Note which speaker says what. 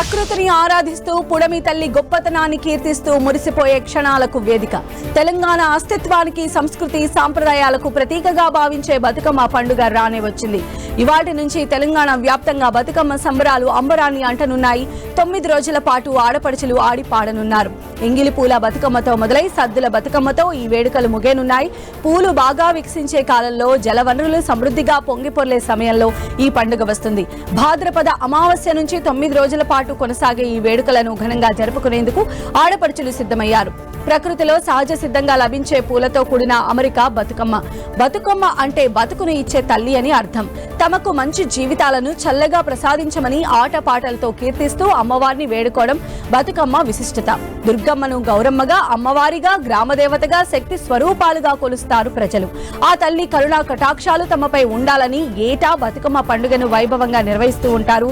Speaker 1: ప్రకృతిని ఆరాధిస్తూ పుడమి తల్లి గొప్పతనాన్ని కీర్తిస్తూ మురిసిపోయే క్షణాలకు వేదిక. తెలంగాణ అస్తిత్వానికి, సంస్కృతి, సాంప్రదాయాలకు ప్రతీకగా భావించే బతుకమ్మ పండుగ రానే వచ్చింది. ఇవాటి నుంచి తెలంగాణ వ్యాప్తంగా బతుకమ్మ సంబరాలు అంబరాన్ని అంటనున్నాయి. 9 రోజుల పాటు ఆడపడుచులు ఆడి పాడనున్నారు. ఎంగిలి పూల బతుకమ్మతో మొదలై సద్దుల బతుకమ్మతో ఈ వేడుకలు ముగేనున్నాయి. పూలు బాగా వికసించే కాలంలో, జలవనరులు సమృద్ధిగా పొంగిపొర్లే సమయంలో ఈ పండుగ వస్తుంది. భాద్రపద అమావాస్య నుంచి 9 రోజుల పాటు కొనసాగే ఈ వేడుకలను ఘనంగా జరుపుకునేందుకు ఆడపడుచులు సిద్ధమయ్యారు. ప్రకృతిలో సహజ సిద్ధంగా లభించే పూలతో కూడిన అమరిక బతుకమ్మ. బతుకమ్మ అంటే బతుకును ఇచ్చే తల్లి అని అర్థం. తమకు మంచి జీవితాలను చల్లగా ప్రసాదించమని ఆటపాటలతో కీర్తిస్తూ అమ్మవారిని వేడుకోవడం బతుకమ్మ విశిష్టత. దుర్గమ్మను గౌరమ్మగా, అమ్మవారిగా, గ్రామదేవతగా, శక్తి స్వరూపాలుగా కొలుస్తారు ప్రజలు. ఆ తల్లి కరుణా కటాక్షాలు తమపై ఉండాలని ఏటా బతుకమ్మ పండుగను వైభవంగా నిర్వహిస్తూ ఉంటారు.